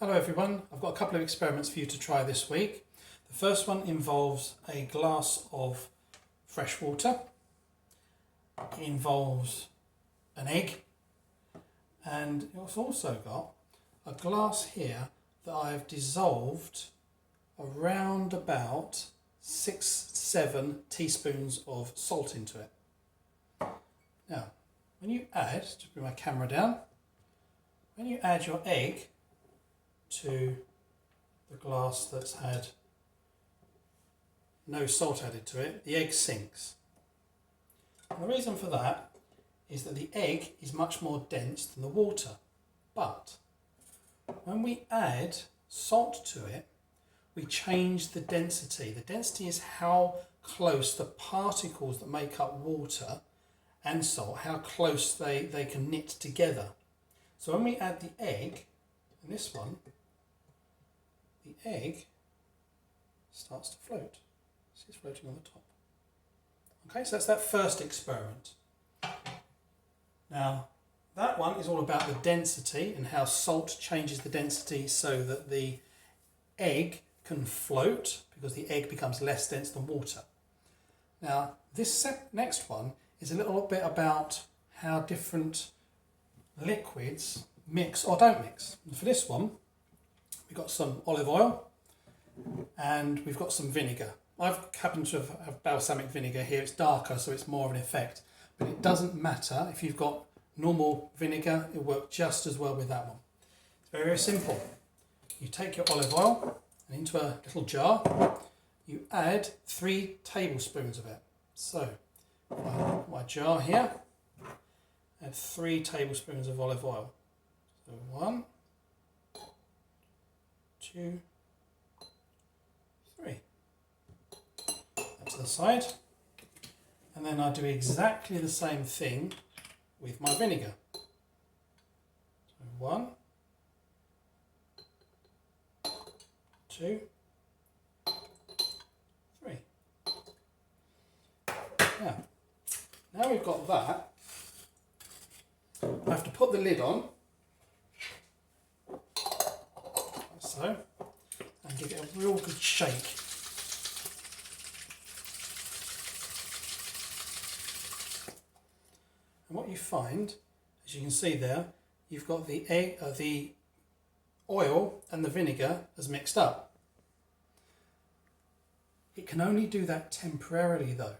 Hello everyone, I've got a couple of experiments for you to try this week. The first one involves a glass of fresh water. It involves an egg, and it's also got a glass here that I've dissolved around about 6-7 teaspoons of salt into it. Now, when you add, just bring my camera down, when you add your egg to the glass that's had no salt added to it, the egg sinks. And the reason for that is that the egg is much more dense than the water. But when we add salt to it, we change the density. The density is how close the particles that make up water and salt, how close they can knit together. So when we add the egg, in this one, the egg starts to float. See, it's floating on the top. Okay, so that's that first experiment. Now, that one is all about the density and how salt changes the density so that the egg can float because the egg becomes less dense than water. Now, this next one is a little bit about how different liquids mix or don't mix. And for this one, we've got some olive oil and we've got some vinegar. I've happened to have balsamic vinegar here. It's darker, so it's more of an effect. But it doesn't matter. If you've got normal vinegar, it'll work just as well with that one. It's very, very simple. You take your olive oil and into a little jar, you add 3 tablespoons of it. So, my jar here, add 3 tablespoons of olive oil. So 1, 2, 3. That to the side. And then I do exactly the same thing with my vinegar. So 1, 2, 3. Now we've got that, I have to put the lid on, like so, and give it a real good shake. And what you find, as you can see there, you've got the egg, the oil and the vinegar as mixed up. It can only do that temporarily though.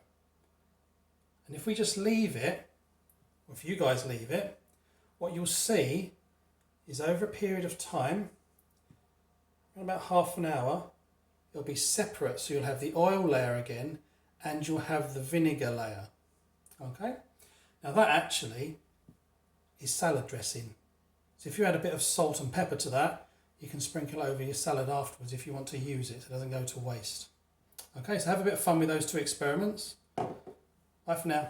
And if we just leave it, or if you guys leave it, what you'll see is over a period of time, about half an hour, it'll be separate. So you'll have the oil layer again and you'll have the vinegar layer. Okay? Now that actually is salad dressing. So if you add a bit of salt and pepper to that, you can sprinkle over your salad afterwards if you want to use it so it doesn't go to waste. Okay, so have a bit of fun with those 2 experiments. Bye for now.